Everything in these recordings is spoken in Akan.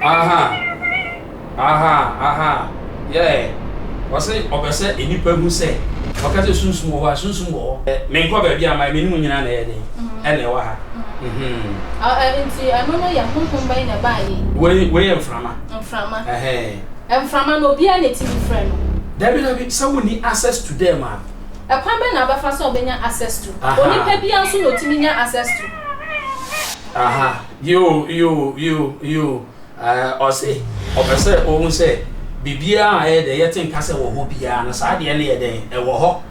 Aha. Yeah. Was it obese any person say? Okaze sunsun wo sunsun wo. Me nko ba bia mai me nu nyina na ye den. E na wa ha. Nti ano no ya honhom ban na ba yi. We mframa. Mframa. Mframa no bia na timi frɛ no. David so we need access to them man. Ekwan be na ba fa so obenya access to. Oni pa bia so no timi nya access to. You say obese o say bibia e de yetin kase wo ho bia na sa de na ye den e wo ho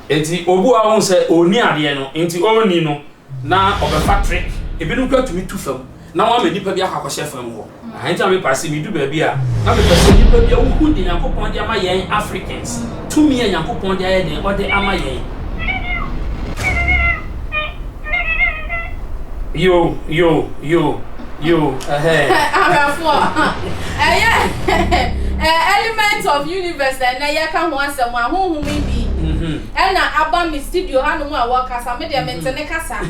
enti obu a won say oni ade no enti oni no na obefa trick ebinu kwa tumi tu fam na wa mani pa bia akakoshe fam ho enti am pass mi du ba bia na be pese ni pa bia wo hu de Yakopon de ama yen Africans tumi ya Yakopon de aye den o de ama yen yo element of universe na ya ka ho asem a honhom bi na aba mi studio hanu mu a wo kasa me de mentene kasa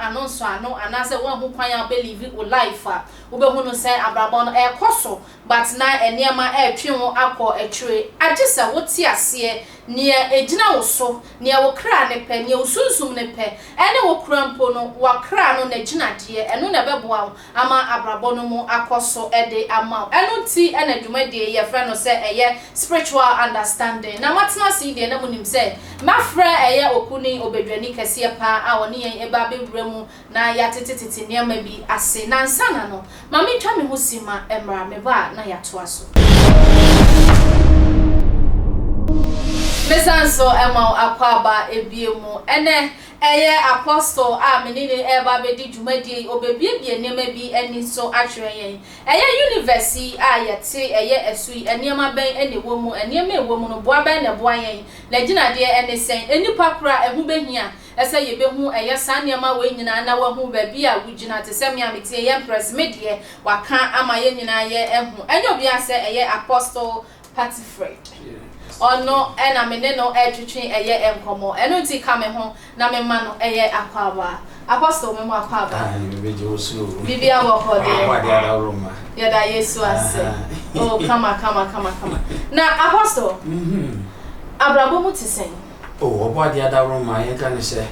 anonso ano anase wan hu kwan ya believe o life a wo be hu no say abrabon no e koso but na eniema e twe ho akọ etwe agisa wo ti ase ne ejina wo so ne wo kra ne pe ne usunsum ne pe ene wo krampo no wa kra no na ejina de eno na beboa ama abrabon no mu akoso ede ama eno ti ena dwuma de ye frɛ no say eye spiritual understanding na matena si de na munim say mafrɛ eye okuni obedwani kase pa a woni yen eba bebura mu na ya tetetete ne ma bi ase na nsana no mami twa me ho sima emra me ba na ya to aso mesanso ema akwaba ebiemu ene eye apostle a menini eba bedi dwumadi obebiebie nema bi eni so atwere yen eye university a yete eye esui eniema ben ene womu eniema ewomu no boa ben na boa yen na gina de ene sen enipa kura ehu behia ese yebehu eye saniema we nyina na wahu ba bi a wugina te sem ya metie ye press media waka ama ye nyina ye ehu enyo bia se eye apostle Party Fred ono ena mene no etwetwe eye enkomo eno ti ka me ho na me ma no eye akwaba apostle me mo akwaba beje Owusu bibia wo hode da roma ya da Yesu ase oh kama na apostle abrabo mu tisen oh obo dia da roma yen kan se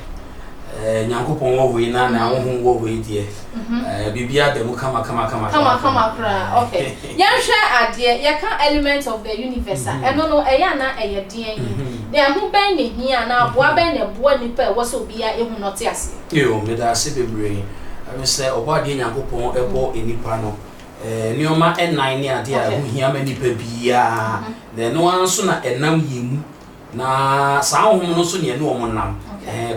Yakopon wo we na na honhom wo we die bibia da mu kama kra okay yanhwe ade ye kan element of the universe eno no eya na eye den yi na hu ben ne hia na aboa ben ne boa nipa e wo so bia ehu no te ase yo me da se bebre I say obo ade Yakopon ebo enipa no nioma enan ne ade a hu hia ma nipa bia de no anso na enam yemu na saa honhom no so ne ne wo nam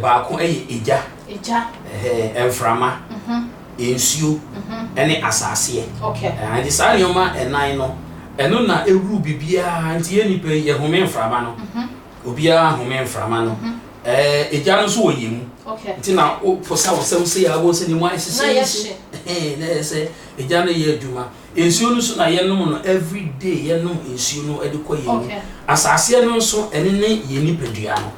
ba ko eja enframa ensuo ene asase okay and saa nyoma enan no eno na ewuru bibia nti enipa ye home enframa no obia home enframa no eja no so oyemu okay nti na fosa wo se ya wo se ni mo asese na ese eja no ye aduma ensuo no so na ye no no every day ye no ensuo no edekọ yemu asase no so ene ne ye nipadua no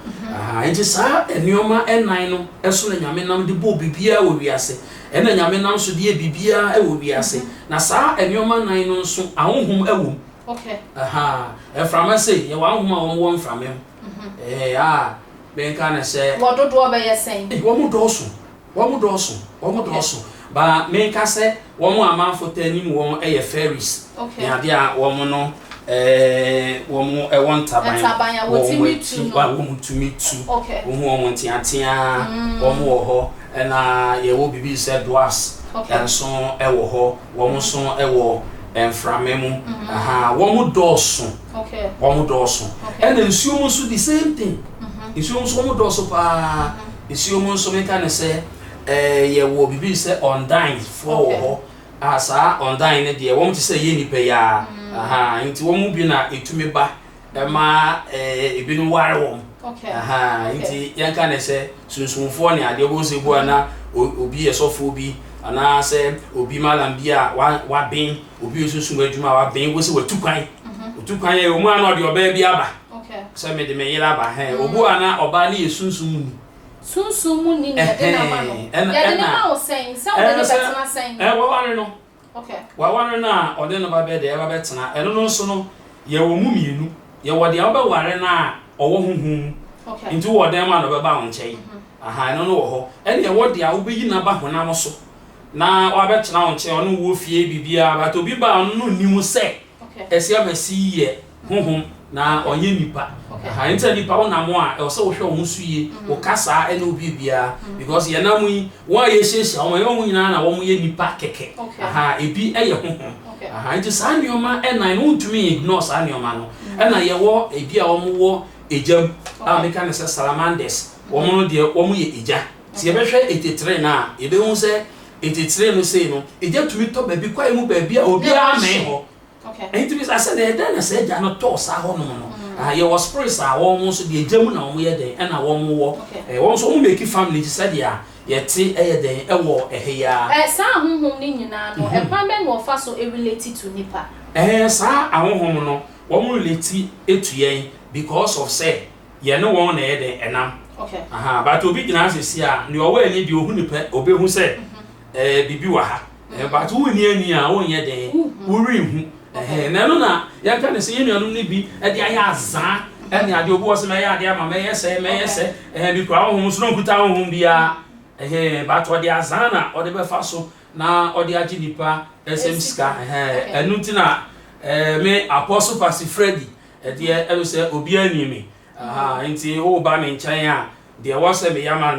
nti saa enioma enan no eso na nyame nam de bo bibia wo wiase ena nyame nam so de bibia e wo wiase na saa enioma nan no so ahonhom ewo okay eframa say ye wa ahonhom a wo mframa benka na se wododo be ye sen wo mu doso ba menka se wo mu amanfo tanim wo eye fairies ya dia wo mu no wo mu won taban wo tumi tu wo mu ntiatia wo mu wo ho na ye wo bibi se dwas enso wo ho wo mu so wo enframemu wo mu doso ena nsuo mu so the same thing nsuo so mu doso pa nsuo mu nso meka ne sɛ ye wo bibi sɛ undying for ho asa undying ne de wɔn te sɛ ye nipa ya aha nti wɔn mu bi na etumi ba ma ebi no ware wɔn aha nti yanka ne sɛ sunsunfo ne ade bo se bu ana obi esofo bi ana sɛ obi malam bi a wa ben obi sunsun adwuma wa ben wo se watukwan otukwan ye omu ana de oba bi aba sɛ me de me yira ba obu ana oba ne yesunsun mu sunsun ni na de na ma no ya de na o sen se o de betena sen wa wan no wa wan na o de no ba be de ba betena eno no so no ye wo mu mienu ye wo de ba ware na owo huhum nti wo de ma no be ba ho nkyɛn aha eno no wo ho ene ye wo de a wo be yi na ba honam so na wa betena ho nkyɛn ono wo fie bibia ba to bi ba no nimu se esi amasi ye huhum na onye nipa aha nti nipa wona mo a e so wo hwe wo su ye wo kasa ene obi bia because ye na mu yi wo ye hyehya wo ye wo nyina na wo ye nipa keke aha ebi eye huhum aha nti sa nioma ena no ntumi ignore sa nioma no ena ye wo ebi a wo ejam a meka ne se salamanders wo no de wo ye eja ti ye behwe 83 na e be hu se 83 no sei no eja tumi to ba bi kwa emu ba bi a obi a me ho and to be I said then I said ya no to sa ho no ye was praise a won so de ejam na won ye den na won wo won so won make family said ya ye te ye den e wo eheya sa honhom ni nyina no e pan be no fa so e relate to nipa sa ahonhom no won relate etu yen because of say ye no won na ye den enam aha but obi gina asesi a ne owo ani de ohu nipa obehu say bibi wa ha but wo ni ani a won ye den wo rehu na no na ya ka ne se yenuanum ne bi e de aya azan ene ade obi wo se me ya ade ama me yese bi kwa honhom so no nkuta honhom bia but o de azan na o de be fa so na o de agi nipa smska enu ti na me apostle pastor Freddie e de e se obi ani me nti o ba me nkyan a de wo se me yama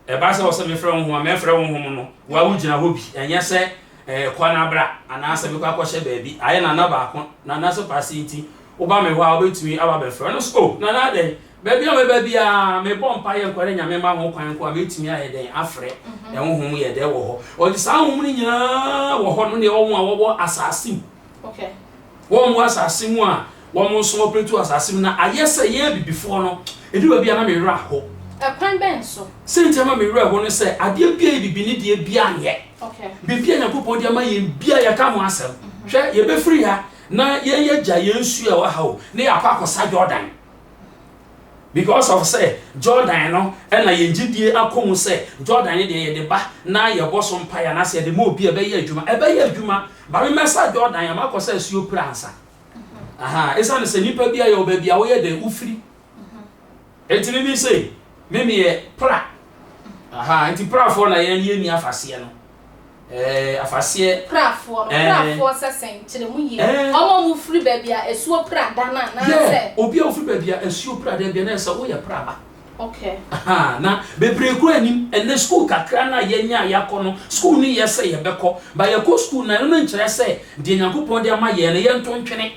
e ba se wo se me frɛ honhom me frɛ honhom no wa wo gina ho bi enye se kwana bra anasa bi kwa kwahye baabi aye na na ba ko na na so pasi nti oba me ho a obetumi aba be frɛ no so na na den baabi a me baabi a me bompa ye nkware nyame ma ho kwan ko a betumi aye den afrɛ honhom ye de wo ho o di sa honhom ni nyina wo ho no ne wo mu a wo asasim wo mu asasim a wo mu so operetu asasim na aye se ye bibifo no edu baabi a na me wra ho kwan ben so sente ma me wra ho no se ade bia bibi ni de bia ye bibia Nyankopɔn de ama ye bia ya ka mo asem hwe ye be free ha na ye gya ye nsu a wa ha o na ya akosa Jordan because of say Jordan no na ye ngidie akomu say Jordan de ye de ba na ye boso mpa ya na se de ma obi e be ye adwuma ba me mesa Jordan ya makosa asuo pransa aha esa ne se nipa bia ye oba bia wo ye de ufiri entimi bi say meme ye pra aha enti pra for na ye ni afase no afase prafo sesen kire mu ye omo mu free baby a esuo pra dana na se obi a free baby a esuo pra da bia na se wo ye pra ba aha na bebre kro anim ene school kakra na ye nya yakono school ni ye se ye beko ba ye ko school na no nkire se de Nyankopɔn de ama ye na ye nto ntwene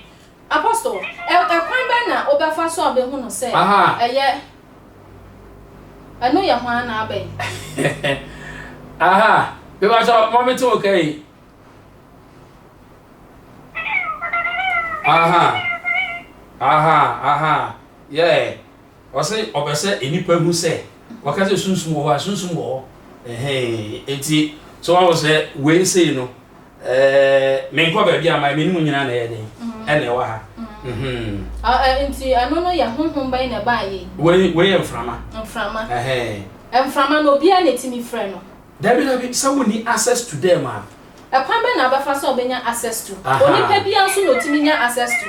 apostle kwan ba na obefa so obehu no se eye ano ya hwan na abai aha be ba so moment okay aha yeah wase obese enipa hu se wakase sunsun wo enti so I was we say no me nko ba bia ma me nimu nyina na ye den ene wa ha enti ano no ya honhom ban na ba ye we mframa mframa no bia na timi frɛ no David someone need access to them man kwan be na ba fa so obenya access to oni pa bia so no timi nya access to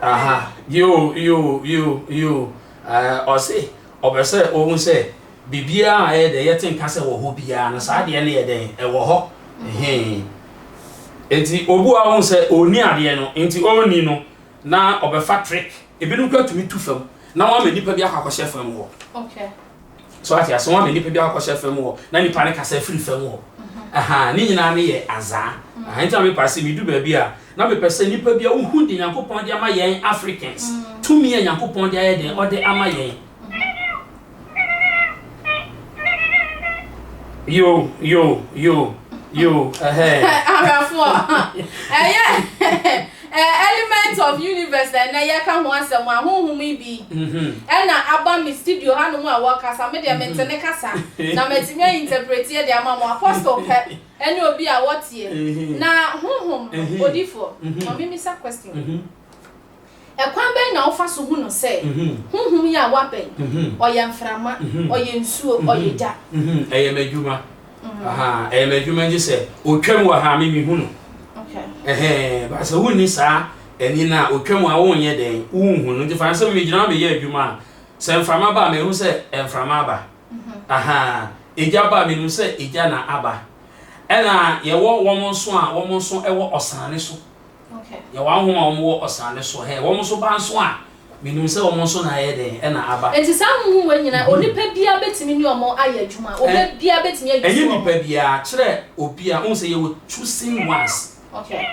aha you o say obese o hu say bibia a de yetin ka se wo ho bia na sa de ne ye den e wo ho enti obu a hu say oni ade no enti oni no na obefa trick ebinu kwa tumi tu fam na wa mani pa bia akakɔhye fam wo so ati aso wa mani pa bia akakɔhye fam wo na ni pa ne kasa free fam wo aha ni nyina ne ye azaa aha enti me passe mi du ba bia na me pese ni pa bia uhu de Nyankopɔn de ama yɛn Africans tumi Nyankopɔn de ayɛ den ɔde ama yɛn Yo. Element of universe na ya ka ho asem a honhom bi na aba mi studio ha no mu a workasa me de mentene kasa na metime interpret ye de ama mo apostle pe ene obi a wotie na honhom odifo mami mi sa question ekwan ben na ofa so hu no se honhom ya waben oyemframa oyensuo oyeja eyemedwuma aha eyemedwuma nje se otwam wa ha mi hu no ba so woni sa eni na otwam a wonye den unhu no ti fa so me gina me ye adwuma se mframa ba me hu se mframa ba aha eja ba me hu se eja na aba ena ye wo so ewo osane so ye wa hu ma wo osane so wo so ba so a me hu se wo so na ye den ena aba enti sa hu we nyina onipa bia betimi ni omo aye adwuma obe bia betimi adwuma enyi nipa bia kire obi a hu se ye wo choosing ones. Okay.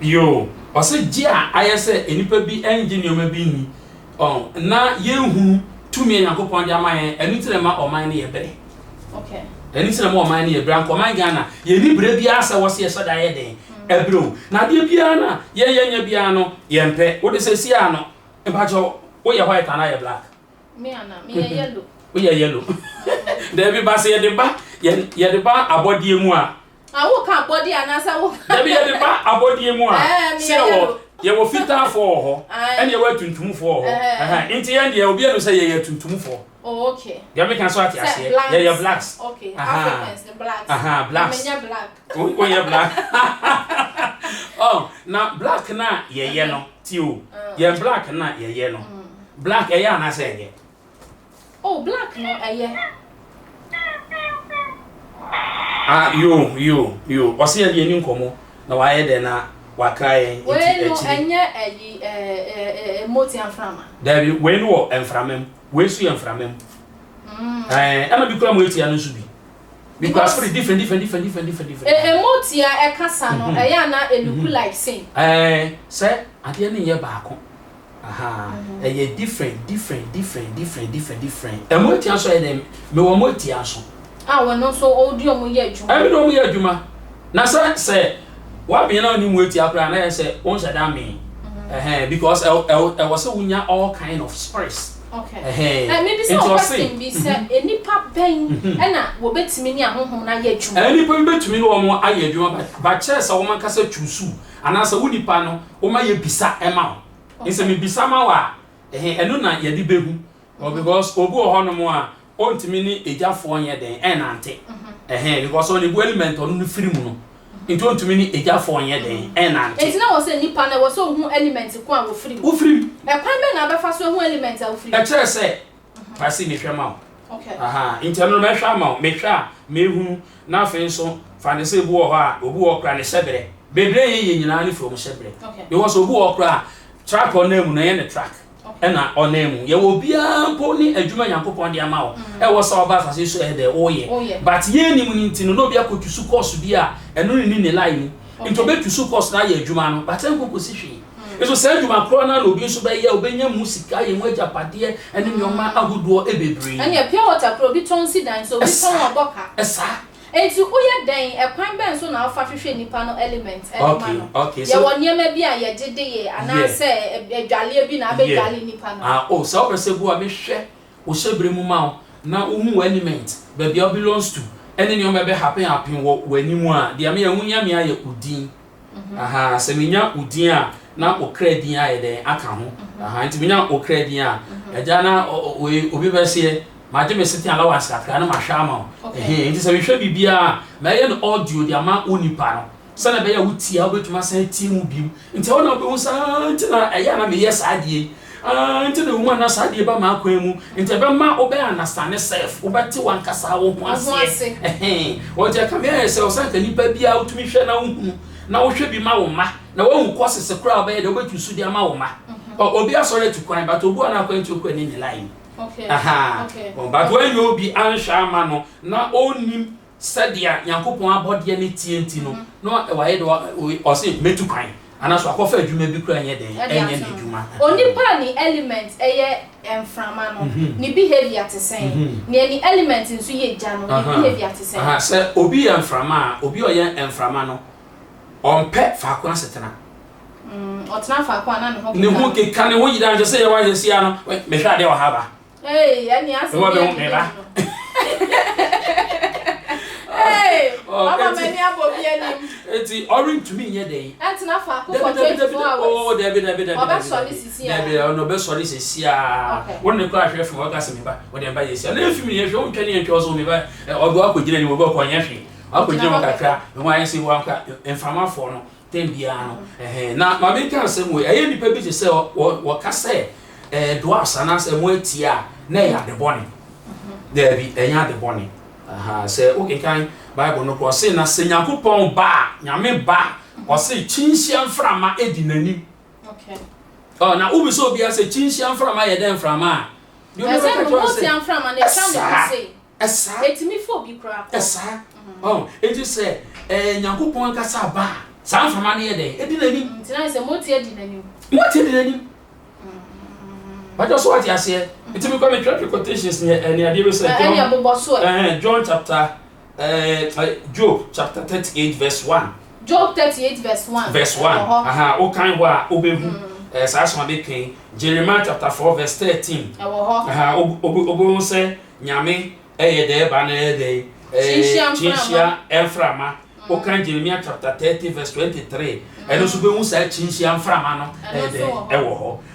Yo, ose gia ayese enipa bi engineer ma bi ni. Na yehu tumi Yakobon dia man enitire ma oman ne yebere. Okay. Enitire ma oman ne yebere an koman Ghana ye ni bre bia asa wose ye soda ye den. Ebro. Na de bia na ye nya bia no yempe. Wo de sesi ano. Empacho wo ye white and I black. Me yellow. We ye yellow. There be ba se ye de ba ye de ba abodie mu a wo ka body anasa wo there be ye de ba abodie mu a se wo fita for ho and ye wa tuntum for ho enti ye de obi enu say ye tuntum for oh okay ye me kan so ati ase ye blacks okay Africans the blacks blacks me black oh ye black na black na ye no ti o ye black na ye no black ye na say ye oh black no ye yo wase ye ni nkomo na wa ye de na wa kraye enti we no enye moti amframa David we no emframem we su emframem ana bi kura mo eti anu su bi because pretty different moti a ekasa no eya na eluku like same say ade ne ye baako ye different emoti aso ye dem me wo moti aso we no so audio mo ye adwuma e do mo ye adwuma na say wa be na oni mo eti akra na say won shada me because I was unya all kind of spirits okay maybe so question be say enipa ben na wo betimi ni ahonhom na ye adwuma enipa betimi ni wo mo aye adwuma ba chese wo man kasa chusu ana say unipa no wo ma ye bisa ema nse me bisa ma wa enu na ye di behu because obu ohonom a ontimi ni ejafo nye den enante because on the element on free mu no into ontimi ni ejafo nye den enante enti na wo se nipa na wo so hu element ko a wo free wo free e kwan be na be fa so hu element a wo free e chere se pasi me hwema okay internal me hwa ma me hwa me hu na afen so fa ne se bu wo ha obu wo kra ne sebere bebre ye nyina ni from sebere because obu wo kra track on name na ye ne track ena onemu ye wo bia mpo ni adwuma Yakobon de ama wo e wo sa oba fa se so e de oye but ye ni mu ni ntino no bia kotusu course bia eno ni ne line into betusu course na ye adwuma no but en kokosi hwe eso se adwuma kro na no bi so be ye obenya musika ye mu Agyapade ene nyoma agudo ebebre anya pure water kro bi ton si dan so bi ton oboka esa enti uye den ekwan ben so na afa hwehwe nipa no element okay so ye wonye ma bi a ye gede ye ana se adwale bi na abedwale nipa no so opese bu a me hwe wo hyebre mu ma na uhu element be bia belongs to ene nyoma be happen wo wanimu a dia me ehunya me aye udin se menya udin a na okradin aye den aka ho enti menya okradin a eja na obi be se maje me seti allowance aka na mahwa ma enti se hwe bibia ma ye no audio dia ma onipa no se na be ya wutia obetuma san tie mu bim enti wona obe hu san enti na eya na me yes adie enti na woman na sadie ba ma akwan mu enti be ma obe understand self obeti wankasa wo ho ase wo je ka me se o san ka nipa bia utumi hwe na hu na wo hwe bi ma wo ma na wo hu course se kra obe de obetu su dia ma wo ma obi asore tu kwan but obu na akwan tu kwan ni line okay but when you be answer ma no na onim sadia Yakobon abode ne tienti no no wa ye do o se metu kwan anaso akofa adwuma bi kura nya den enye ne adwuma onipa ni element eye emframa no ni behavior te sen ni element nso ye gya no ni behavior te sen se obi emframa obi oye emframa no onpe fa ko asetena otena fa ko ana no ne hu ke kan wo yida nje se ye wa yesia no me hwa de wa haba yani ase wo be me ba mama many abobi anim eti orin to me ye dey antena fa ko for 24 hours oh David oba sorry sisi a no be sorry sisi a won ko ahwe fun wo ka se me ba wo de ba yesi na efimi ye hwe won twani ye twa so me ba obo akogina ni wo ba ko nya hwe akogina mo kakra me wa yesi wo anka enfama fo no tembia no na ma me kan se mo eye nipa bi je se wo ka se do asana se mo atia na ya de boni there be enya de boni se okay kan Bible no ko se na se Nyankopon ba nyame ba o se chinhia mframa edi nani na ubi so bia se chinhia mframa ye den mframa you know what se mframa na kan say esa etimi fo bi kra esa it is say Nyankopon ka sa ba sa mframa na ye den edi nani ntina se moti edi nani but also what you say etimi come traffic quotations ni ade be say John chapter Job chapter 38 verse 1. Job 38 verse 1. Verse 1. O kan wa obehu sa so be kan Jeremiah chapter 4 verse 13. Obo say nyame de ba na de chinhia emframa. O kan Jeremiah chapter 30 verse 23. E no so be hu say chinhia emframa no de wo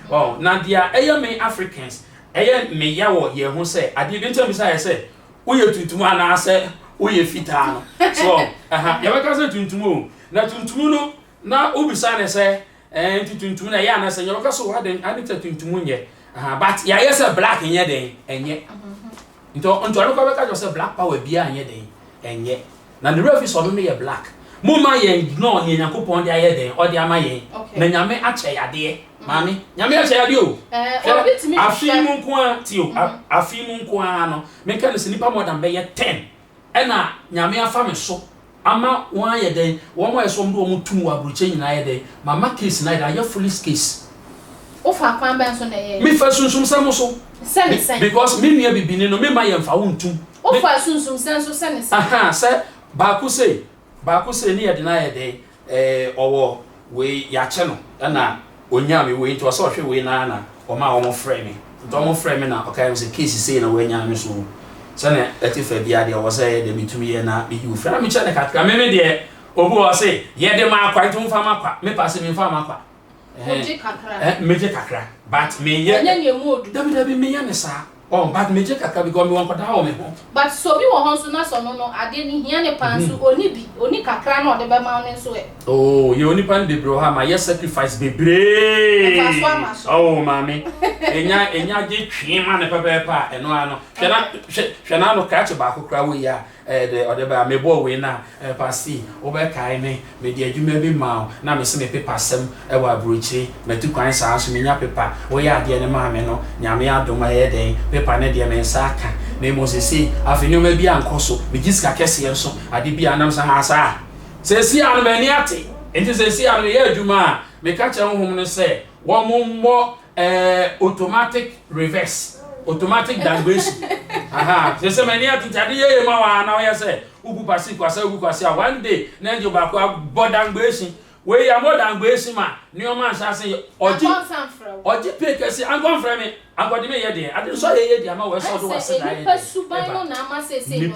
ho. Na dia me Africans me ya wo ye hu say ade bi ntem say say wo ye tuntum ana say oye fita no so ya baka se tuntumu na tuntumu no na obisa ne se tuntumu na ya na se ya baka so wa den anita tuntumu nye but ya yes black nye den enye nto no ko baka jo se black power bia nye den enye na the real so no ye black mo ma ye no nye Nyankopon dia ye den o dia ma ye na nyame ache yade mami nyame ache yade o afimu nko a tio afimu nko a no me kan se nipa more than be 10 ena nyame afa me so ama won aye den won mo eso mdo mo tum wa bruche nyina aye den mama case na da ya full case o fa kwan ben so na ye me fa sunsum sam so because me nua bibini no me ma ye mfa won tum o fa sunsum sam so se se ba ku se ni ye de na ye den owo we ya che no na onya me we nto so hwe we na o ma o mo frame me nto mo frame na okay we say case say na we nya me so sane etifa bia de wo say de mitumi ye na bi yu fra mi che ne kakra me de obu wo say ye de ma akwa ntum fa ma kwa me pass me fa ma kwa meje kakra but me ye dabi me ye ne sa but meje kakra because me won kwada ho me ho but so bi wo ho so na so no ade ni hia ne pansu oni kakra na ode be ma ne so ye oni pan de bro ha ma ye sacrifice bebre mami enya je twi ma ne pepepa eno ano hwena no ka che ba kokra we ya de ode ba me bo we na pasi obe kai me de adwuma bi ma na me se me pepa sem e wa brochi me tu kwan sa so me nya pepa wo ya de ne ma me no nyame adoma ye den pepa ne de me sa aka na mo se si afenyo ma bi ankoso me giska kese enso ade bi anam sa ha sa se si anu me ni ate enti se si anu ye adwuma me ka che honhom no se wo mo automatic reverse automatic downgrade se many ati tade ye ma wa na we say ubu pasi kwasa one day na njo ba kwa bodan gbesin we ya modern gbesin ma ni o ma sha se oji peke si angon frame me agodi me ye de ade so ye de ama we so do wase na ye ni pasuban no na ama se se no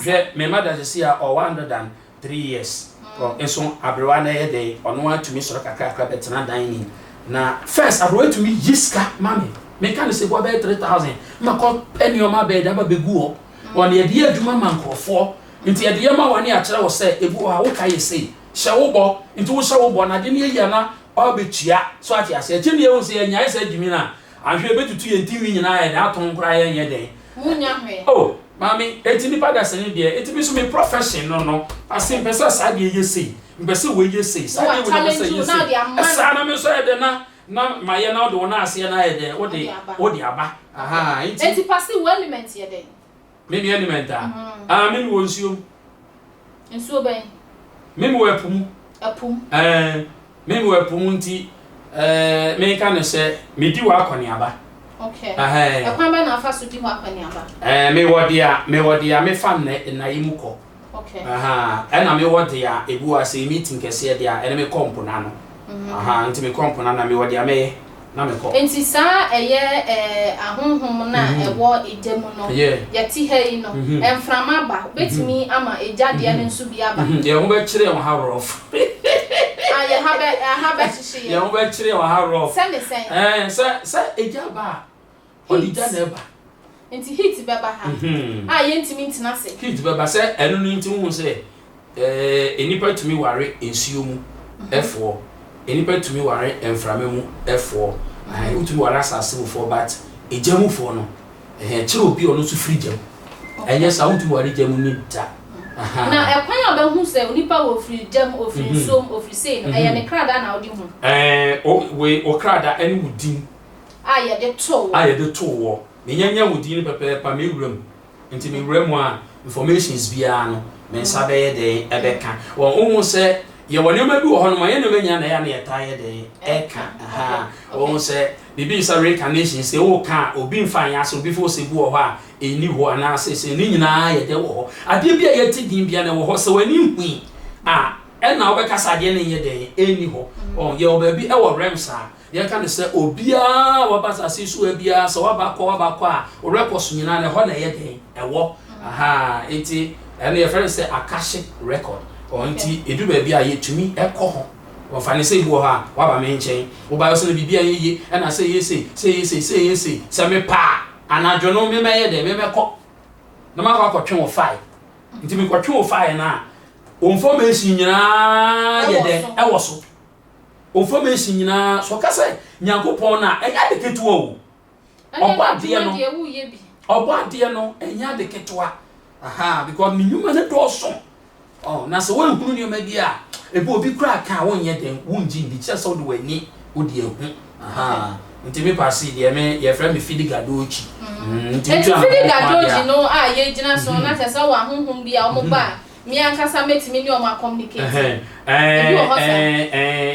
hwe me mother se ya 103 years enso abrewa na ye de ono atumi so kakra betena dan ni na first abrewa to me yiska mami me kan se bo be 3000 ma ko enioma be da ba begu o won ye de adwuma mankrofo nti ye de ma wani a kire wo se ebu ha wo kai se hye wo bo nti wo hye wo bo na de ne ye na o betua so ati ase je ne ye wo se ye nya se dwumi na ahwe betutu ye ntiwi nyina ye na aton kra ye ye den munya hwe mami eti ni pada se ne de eti bi so me profession no asim pesa sa de ye se mbese we ye se sa de we se ye se sa na me so ye de na maye na do na ase na ye de wo de aba eti pasi wo element ye de me ni element me wo nsuo ben me wo epum Apum. Me we apum nti me ka no say me di wa akoniaba. Okay. Ekwan ba na afa so di wa akoniaba. Me wo dia me fam na yimuko. Okay. And me wo dia ebu ase meeting kese dia ene me kompo na no. Nti me kompo na me wo dia me na me ko. Enti sa ahonhom na ewo ejemu no. Ye ti he no. Emframa ba betimi ama eja dia ne nso bi aba. Ye ho be kire won ha rough. Ye ha be chichi ye. Ye ho be kire won ha rough. Sen. Sa eja ba. Odija na ba. Enti hit beba ha. Ye ntimi ntina se. Hit beba se enu no nti hu se enipa tumi ware ensuo mu F4. Enipa tumi ware emframa mu F4. Utumi ware asase mu 4 but ejamu 4 no. Kire obi ono so free jam. Enye sa utumi ware jamu ni da. Na ekwan abahu se onipa wo free jam o free som o free say no eye ne krada na odi hu. We o krada ene wudin. Ye de to wo. Me nyanya wudin pepe pa me wuram. Nti me wuram a informations bia no me nsa be ye de ebeka. Wo se ye woni ma bi wo hono ma ye no menya na ya na ye ta ye de eka. Wo se bibi sa reincarnation se wo ka obi mfa anya so obi fo se bu wo ho a eni ho ana se ni nyina ye de wo. Ade bia ye ti din bia na wo ho se wani hu na obeka sa de ne ye de eni ho. Ye obabi e wo remsa ye kan say obia wabasa sisu ebia so wabakọ a record nyina na ho na ye den ewo enti ene ye friend say akashic record enti edu ba bia ye tumi ekọ ho wo fa ne say bu ho a waba me nchen wo ba so na bibia ye na say say say me pa anajo no me ye de me kọ na ma kwa twetwe wo file enti me kwatwe wo file na information nyina ye den ewo so information nyina so ka say nyankopon na enya de ketuwa o obo ade no enya de ketuwa because minuma ne do so na so wan hunu ne ma bia ebe obi kra ka wonye den wonji ndi che so de wani odi ehu nti me pass de me ye friend me Freddie gadochi nti Freddie gadochi no ye gina so na se so wa honhom bia o mo ba mi ankasa metimi ni o ma communicate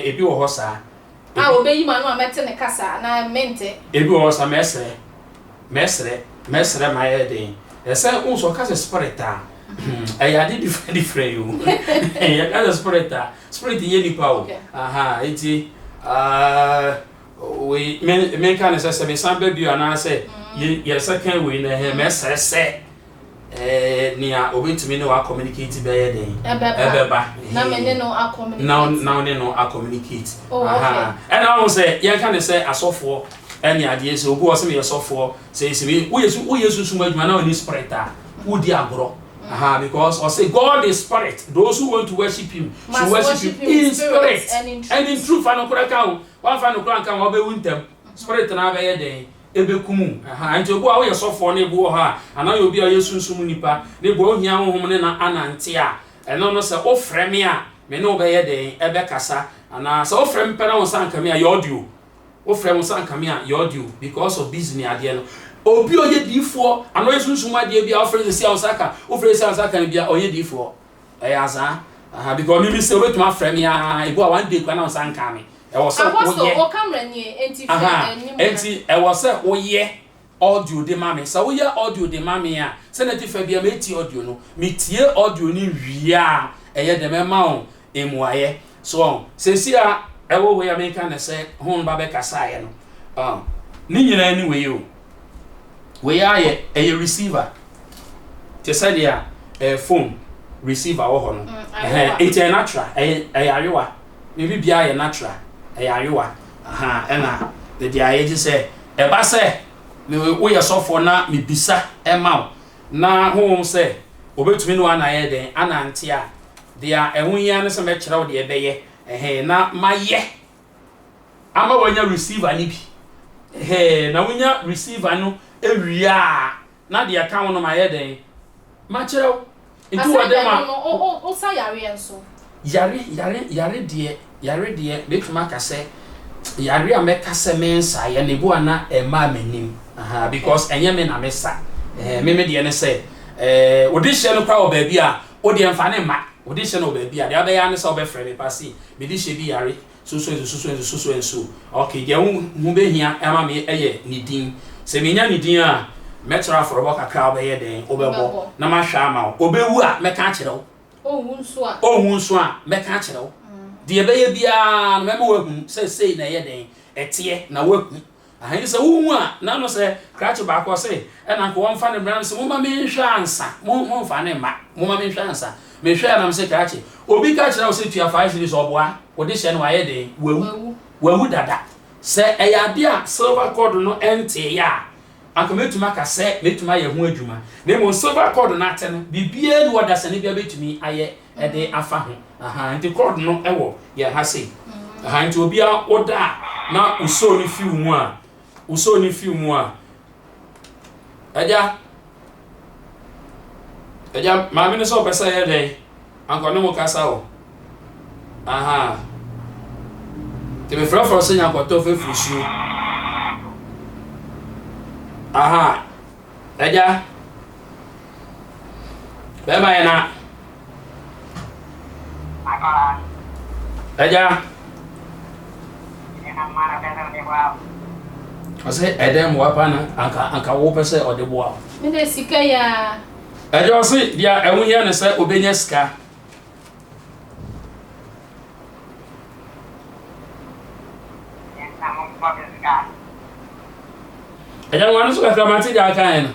ebi wo hosa obeyi ma no amete ne kasa na mente ebi wo hosa mesre ma ye den ese unso kasa spirita ya di different you ya kasa spirit ye ni pa o enti we men kan se me san baby ana se ye second we na he mesre se nia obetumi ne wa communicate be ye den ebeba na me ne no a communicate now ne no a communicate and I will say ye kan say asofo eni ade se obu o se me asofo say wo yesu suma adwuma na oni spirit wo di agoro because I say God is spirit. Those who want to worship him should worship him in spirit and in truth. One fan can obe wintem spirit na be ye den ebekumu nti obo a wo yesofo na ebu ha ana ye obi a yesunsum nipa ne bo hia honhom ne na anante a eno no se ofreme a me ne obe ye den ebe kasa ana se ofreme pera won san kame a your audio ofreme san kame a your audio because of business ade no obi oye difo ana yesunsum ade bia ofreme se osaka ofreme se osaka bia oye difo aza because me se obetuma frame a ebu a one day kwa na san kame e was so o camera ni enti e was say oye audio de mame so oye audio de mame a senati fa bia meti audio no metie audio ni wia eye de mema on emuaye so sesi a e wo we America na say hon ba be kasa ye no ni nyina ni we yo we aye eye receiver te say dia phone receiver wo ho no it's natural ayewa maybe bia ye natural ayarewa ena the dia ye say e ba say me wo ye sofo na me bisa e ma na ho say obetumi no ana ye den anante a dia ehun ya ne se me kire wo de ebe ye na maye ama wanya receiver ni bi na wanya receiver no ewia na dia ka wono maye den ma kire wo nti wo de ma o sa yare enso yare de betuma ka se yare a meka se mensa ye nebu ana ema manim because enye me na mesa me de ne se odi hye no kwa o ba bi a odi emfa ne ma audition baby a dey ya ne so be Freddie pasi me di she bi yare so okay je hu be hia e ma me eye ni din se me nya ni din a metra for bo kakra be ye den obebo na ma hwa ma obewu a meka kire wo ohun so a meka kire wo de be ye bia na me ma wahu sei na ye den etie na wahu ahan se wo hu a na no se kratch ba ko se e na ko won fa ne bran se mo ma me hwa ansa mo fa ne ma mo ma me hwa ansa me hwa na me se kratch obi ka kire wo se tua 5 series oboa wo de hye no aye den wawu dada se eyade a silver cord no ente ya anka metuma ka se metuma ye ho adwuma na mo silver cord na ate no bibie no wada se ne bia betumi aye ede afa ho aha nti cord no ewo ye ha se aha nti obi a oda na uso ni fiu mu a aja ma me ne so pesa ye de anka no mo kasa o aha te me fra se nya kwato fe fusu aha aja beba yana akala aja ina mara beza de wow ose edem wapa na anka wo pese ode boa me de sika ya aja ose dia ewu ye ne se obenya sika aja wanu so kakra mate dia kan no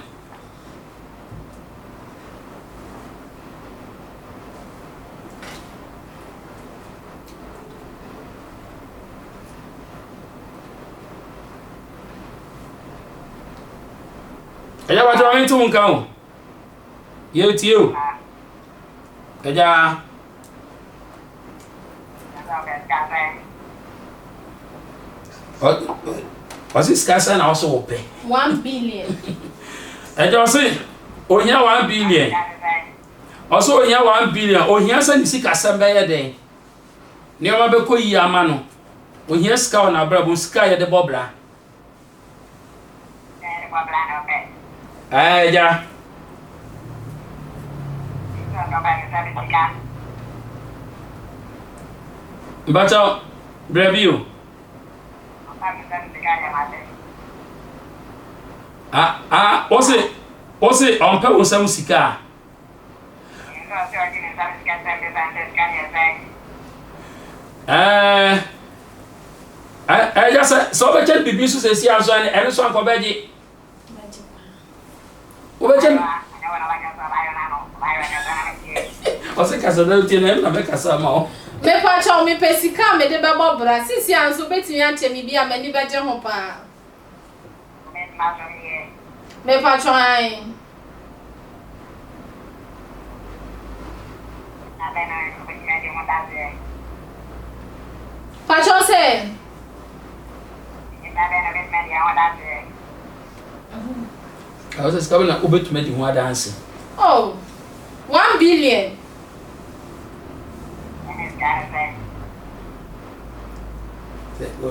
aja wa twa mentu nkan ye tio aja was it scarce and also pay 1 billion and you say oh here 1 billion also here 1 billion oh here say sika samba ye den ne ma be ko yi ama no oh here ska na bra bo ska ye de bobra ja Bato Breview ose on pe wo sam sika just so be chen bibi so se si aso en so anko beji o be chen ose kasa da uti na be kasa ma o me pa cha me pesika me de be bobra sisi anso betimi ante mi bia mani beje ho pa me pa cha ai pa cha se I was discovering that Uber to make you want dancing. Oh, 1 billion.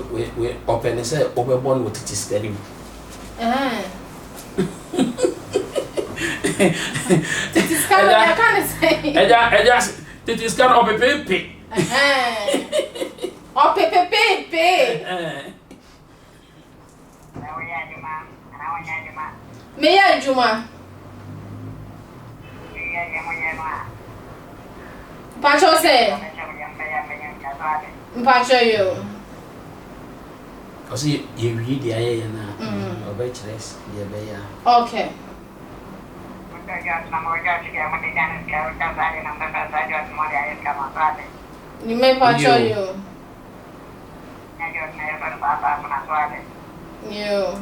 We open and say overborn with it is telling. It is kind of I can't say. It is kind of a baby. Oh, pepe. Me ya juma. Pacho say. Pacho you. Cause you read the aya na. Overtakes the beya. Okay. You may pacho you. You.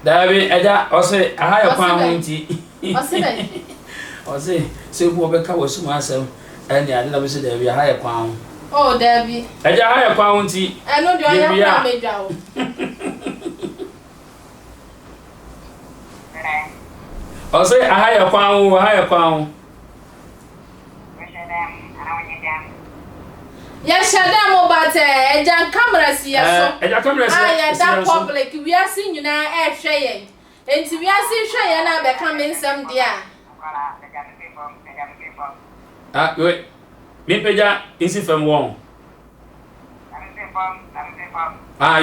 Dabi eja ose aha ya kwa hunti Ose be ose se bu obeka wasu asem ene ade na be se dabi aha ya kwa hun oh dabi eja aha ya kwa hunti eno de oya kwa meja o ose aha ya kwa hun ya shada mo bate eja camera si yaso eja camera si ya that public we are seeing you na e hwe yen enti wi ase hwe ye na be ka me nsem dia wait me peja isi fam won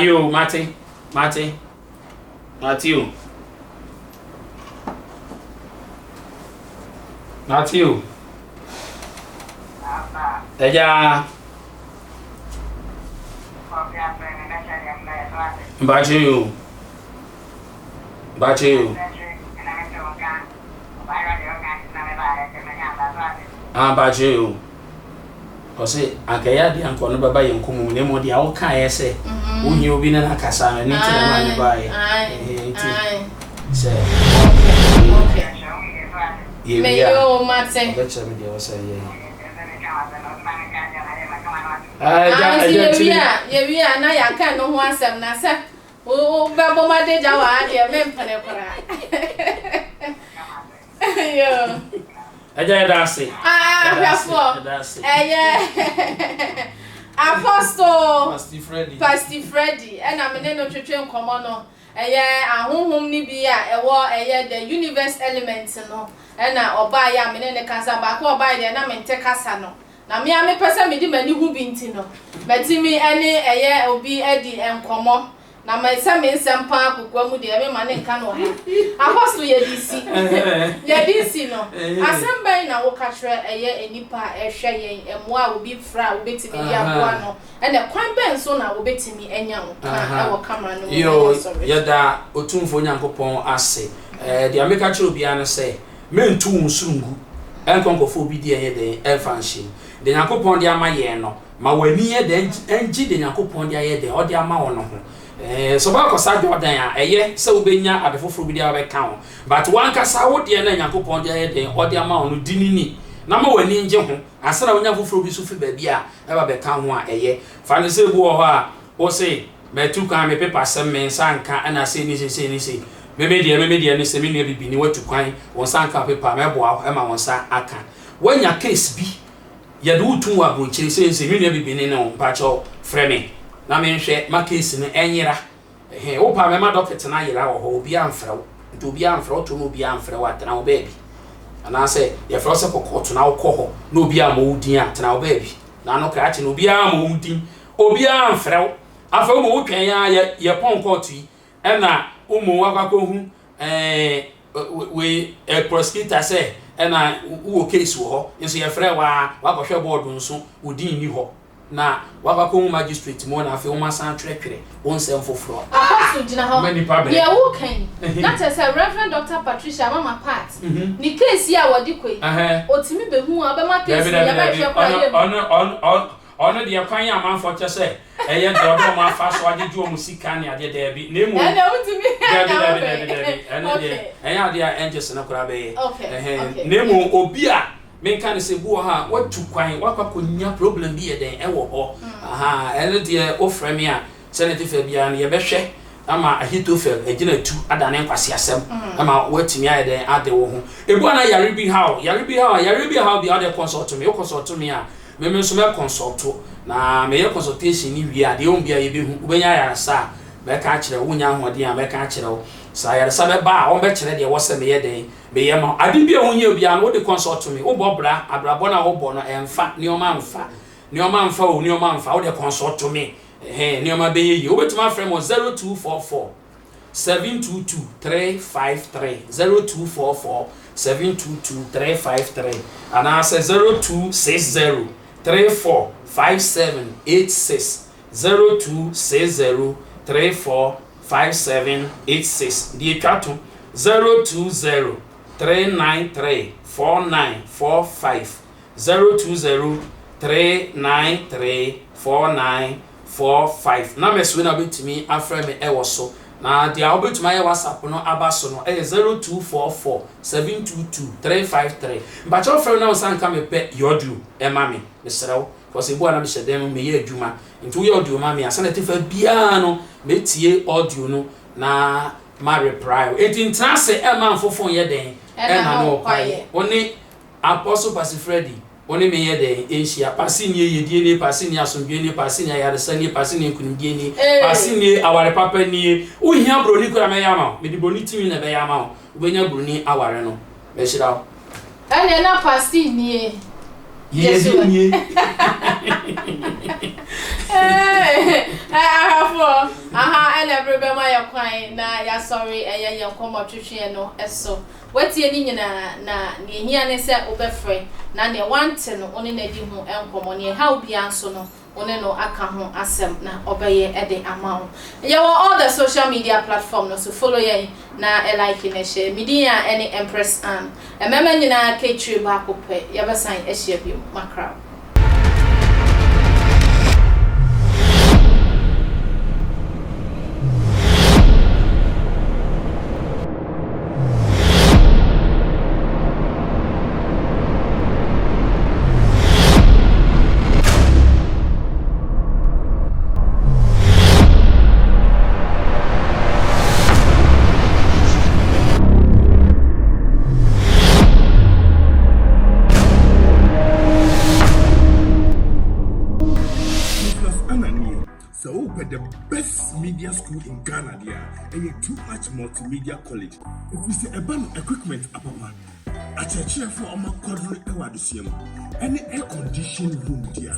you Matthew Eja Bachu Bachu Ose akaya di anko no baba yenkomu ne mo dia wo kan yese wonyi obi na nakasa na ni tena ma ni bae okay me yo Martin becha me dia wasa ye ye na ya kan no ho asem na se o babo ma de ja wa de me mpane kora yo Aja dasi. Apostle Pastor Freddie. And I'm in no twetwe nkomo no. Ahonhom ni bi a ewo the universe elements no. Na oba ya me ne kasa ba ko oba de na mente kasa no. Na me a me pesa me di mani hu bi nti no. Matimi ene obi edi enkomo. Na me nsem pa akukwa mu de me ma ne nka no ha. Apostle ye DC. Ye DC no. Asem na wo ka kire enipa ehwe yen emoa obi fra obetimi ya boa no. Ene kwan ben so na obetimi enya wo ka e wo camera no. Yo yada otumfo nyankopon ase. De ameka kire obi an se mentu nsurungu. Enkonkofo obi de yen de elfanshi. De nyankopon de amaye no. Ma wani ye de enji de nyankopon de aye de ode ama wo no ho. So ba ko sa Jordan a eye se obenya adefoforo bi dia be kan but wan kasa wo de na Yakobon de aye de ode ama onu dinini na ma wani nje ho asara wonya foforo bi so fi ba bia e ba be kan ho a eye fa ne se bu ho a o se metu kan me paper sem me sanka ana se ni se me de ni se me ne bibi ni watu kwan won sanka paper me bo e ma won sa aka wanya case bi ye de utun wa bro chiri se me ne bibi ni no pa cho frame na me hwe ma case no enyira wo pa me ma doctor na yira wo ho obi amfra wo nti obi amfra to no obi amfra wa tena wo baby ana se ye fro se kokot na wo ho na obi am wo din a tena wo baby na no ka achi na obi am wo din obi amfra wo afa wo wo twen ya ye pon court yi e na umu wa kwa hu we prosecutor say e na wo case wo ho nso ye frɛ wa ko hwɛ board nso wo din ni ho na wabako magistrate mo na afi o masan twetwere won sem foforo apostle gina ho ye wo kan that is Reverend Dr. Patricia Mama Pat ni case ya wodi koi otimi behu a be ma case ya ba hwe kwa ye ono de kwan ya manfo che se eye de odo ma fa so ajeju o musika ne ade de bi na emu ene otimi ene de enya de angels na kura be na emu obi a menka ne se bu ha watu kwan wakwakonya problem bi ye den e wo ho ene de ofre me a senator fa bia ne ye behwe ama ahitofel agina tu adane nkwase asem ama watimi aye den ade wo ho ebu na yaribi how bi ade consult me a me so me consult na me ye consultation ni wi ade on bia ye behu ubenya ya sa be ka kire wonya hode a be ka kire wo sa ya sa be ba on be kire de wo se me ye den be ye ma ade bia wonya obi an wo de consult me wo bobra abrabo na wo bo no emfa ni o ma mfa wo de consult me ni o ma be ye wo betuma frame 0244 722 353 0244 722 353 and I say 0260 345786 0260 345786 the chat 020 393 4945 020 393 4945 na mesu na betimi afre me ewoso na dia obetuma ye WhatsApp no abaso no 0244 722 353 mbacho frɛ na osanka me pe yodu mami mesrew because ebu ana me hyedem me ye adwuma nti ye audio mami asana tefa bia no metie audio no na ma reply eti ntrase manfofon ye den na no kwaye oni Apostle Pastor Freddie one me ye de enhia pase ni yedie ni pase ni asomdwe ni pase ni ayaresa ni pase ni nkunimdie ni pase ni aware papa ni wo hia broni kura me yama me di boni timi na be yama wo benya broni aware no be hira ene na pase ni yedie ni and everybody my kwan na ya sorry eye komo twetwe no eso watie ni nyina na ne hia ne se obefre na ne wante no one na di hu enkomo ne ha obi anso no one no aka ho asem na obeye ede amawo ya all the social media platform no so follow ye na like na share media any Empress Ann emema nyina ketri ba kope ya besan e share bi makra. The best media school in Ghana there, and you too much multimedia college. If we say a band equipment apapa, a chair for our quadri ewadisium, any air conditioned room there,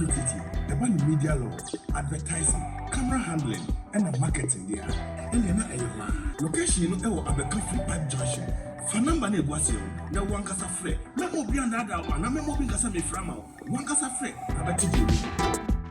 the band media law, advertising, camera handling, and the marketing there. And then a location no Agyapong Park Junction. Fanamba ne boasio, na wankasa frɛ. Na obi anda da wa, na me mo bi kasa me frama. Wankasa frɛ, abati.